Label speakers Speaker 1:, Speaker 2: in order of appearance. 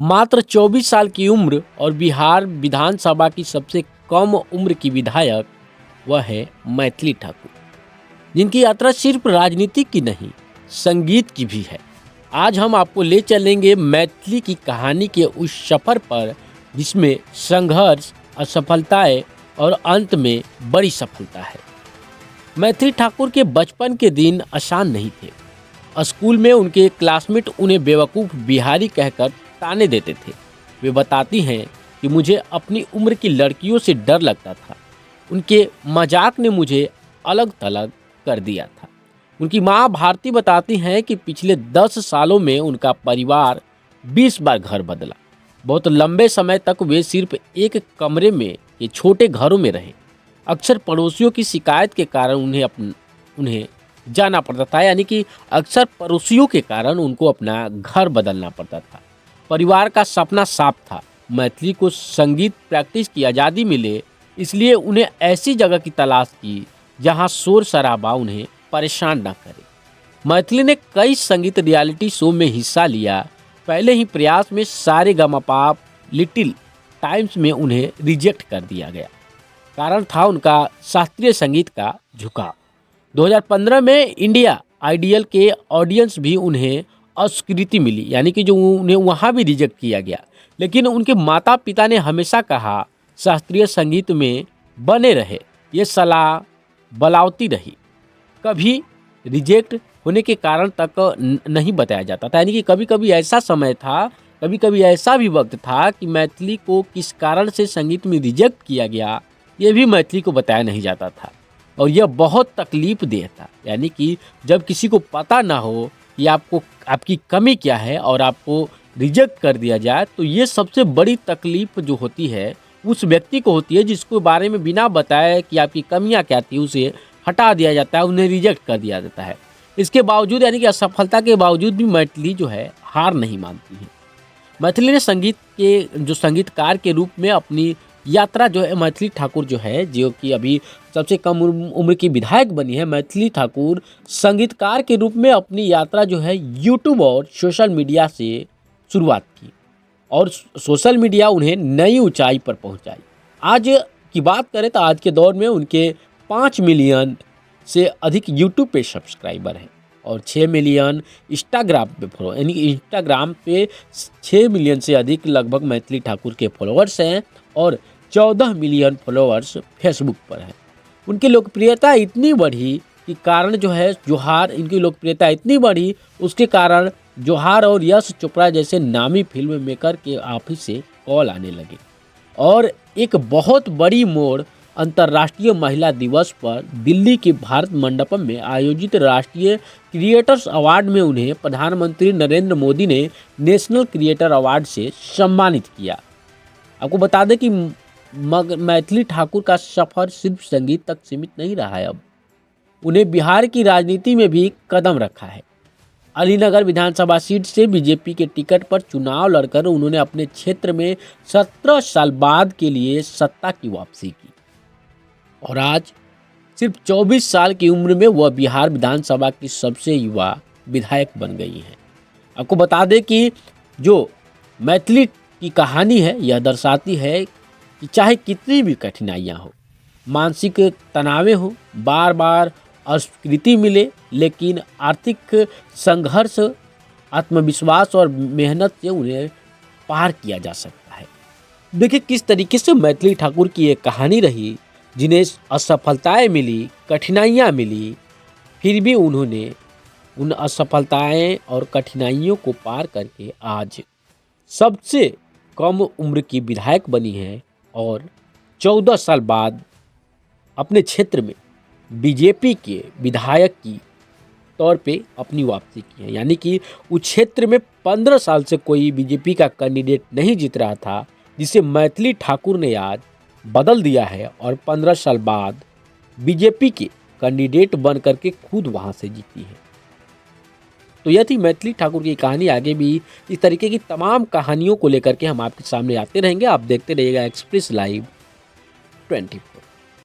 Speaker 1: मात्र 24 साल की उम्र और बिहार विधानसभा की सबसे कम उम्र की विधायक वह है मैथिली ठाकुर, जिनकी यात्रा सिर्फ राजनीति की नहीं, संगीत की भी है। आज हम आपको ले चलेंगे मैथिली की कहानी के उस सफ़र पर जिसमें संघर्ष, असफलताएं और अंत में बड़ी सफलता है। मैथिली ठाकुर के बचपन के दिन आसान नहीं थे। स्कूल में उनके क्लासमेट उन्हें बेवकूफ़ बिहारी कहकर ताने देते थे। वे बताती हैं कि मुझे अपनी उम्र की लड़कियों से डर लगता था। उनके मजाक ने मुझे अलग थलग कर दिया था। उनकी माँ भारती बताती हैं कि पिछले 10 सालों में उनका परिवार 20 बार घर बदला। बहुत लंबे समय तक वे सिर्फ एक कमरे में ये छोटे घरों में रहे। अक्सर पड़ोसियों की शिकायत के कारण उन्हें जाना पड़ता था, यानी कि अक्सर पड़ोसियों के कारण उनको अपना घर बदलना पड़ता था। परिवार का सपना साफ था, मैथिली को संगीत प्रैक्टिस की आज़ादी मिले, इसलिए उन्हें ऐसी जगह की तलाश की जहां शोर शराबा उन्हें परेशान न करे। मैथिली ने कई संगीत रियलिटी शो में हिस्सा लिया। पहले ही प्रयास में सारेगामापा लिटिल टाइम्स में उन्हें रिजेक्ट कर दिया गया। कारण था उनका शास्त्रीय संगीत का झुकाव। 2015 में इंडिया आइडियल के ऑडियंस भी उन्हें अस्वीकृति मिली, यानी कि जो उन्हें वहाँ भी रिजेक्ट किया गया। लेकिन उनके माता पिता ने हमेशा कहा शास्त्रीय संगीत में बने रहे, ये सलाह बलावती रही। कभी रिजेक्ट होने के कारण तक नहीं बताया जाता था, यानी कि कभी कभी ऐसा समय था, कभी कभी ऐसा भी वक्त था कि मैथिली को किस कारण से संगीत में रिजेक्ट किया गया ये भी मैथिली को बताया नहीं जाता था। और यह बहुत तकलीफ देह था, यानी कि जब किसी को पता ना हो कि आपकी कमी क्या है और आपको रिजेक्ट कर दिया जाए, तो ये सबसे बड़ी तकलीफ जो होती है उस व्यक्ति को होती है जिसको बारे में बिना बताए कि आपकी कमियां क्या थी उसे हटा दिया जाता है, उन्हें रिजेक्ट कर दिया जाता है। इसके बावजूद, यानी कि असफलता के बावजूद भी मैथिली जो है हार नहीं मानती है। मैथिली ने संगीत के जो संगीतकार के रूप में अपनी यात्रा जो है, मैथिली ठाकुर जो है, जो कि अभी सबसे कम उम्र की विधायक बनी है, मैथिली ठाकुर संगीतकार के रूप में अपनी यात्रा जो है यूट्यूब और सोशल मीडिया से शुरुआत की और सोशल मीडिया उन्हें नई ऊंचाई पर पहुंचाई। आज की बात करें तो आज के दौर में उनके 5 मिलियन से अधिक यूट्यूब पे सब्सक्राइबर हैं और 6 मिलियन इंस्टाग्राम पे फॉलो, यानी कि इंस्टाग्राम पे 6 मिलियन से अधिक लगभग मैथिली ठाकुर के फॉलोअर्स हैं और 14 मिलियन फॉलोअर्स फेसबुक पर हैं। उनकी लोकप्रियता इतनी बढ़ी कि कारण जो है जोहार, इनकी लोकप्रियता इतनी बढ़ी उसके कारण जोहार और यश चोपड़ा जैसे नामी फिल्म मेकर के ऑफिस से कॉल आने लगे। और एक बहुत बड़ी मोड़ अंतर्राष्ट्रीय महिला दिवस पर दिल्ली के भारत मंडपम में आयोजित राष्ट्रीय क्रिएटर्स अवार्ड में उन्हें प्रधानमंत्री नरेंद्र मोदी ने नेशनल क्रिएटर अवार्ड से सम्मानित किया। आपको बता दें कि मैथिली ठाकुर का सफ़र सिर्फ संगीत तक सीमित नहीं रहा है। अब उन्हें बिहार की राजनीति में भी कदम रखा है। अलीनगर विधानसभा सीट से बीजेपी के टिकट पर चुनाव लड़कर उन्होंने अपने क्षेत्र में 17 साल बाद के लिए सत्ता की वापसी की और आज सिर्फ 24 साल की उम्र में वह बिहार विधानसभा की सबसे युवा विधायक बन गई हैं। आपको बता दें कि जो मैथिली की कहानी है यह दर्शाती है कि चाहे कितनी भी कठिनाइयाँ हो, मानसिक तनाव हो, बार बार अस्वीकृति मिले, लेकिन आर्थिक संघर्ष, आत्मविश्वास और मेहनत से उन्हें पार किया जा सकता है। देखिए किस तरीके से मैथिली ठाकुर की एक कहानी रही, जिन्हें असफलताएं मिली, कठिनाइयाँ मिली, फिर भी उन्होंने उन असफलताएं और कठिनाइयों को पार करके आज सबसे कम उम्र की विधायक बनी है और 14 साल बाद अपने क्षेत्र में बीजेपी के विधायक की तौर पे अपनी वापसी की है। यानी कि उस क्षेत्र में 15 साल से कोई बीजेपी का कैंडिडेट नहीं जीत रहा था, जिसे मैथिली ठाकुर ने आज बदल दिया है और 15 साल बाद बीजेपी के कैंडिडेट बन करके खुद वहां से जीती है। तो यह थी मैथिली ठाकुर की कहानी। आगे भी इस तरीके की तमाम कहानियों को लेकर के हम आपके सामने आते रहेंगे। आप देखते रहिएगा एक्सप्रेस लाइव 24।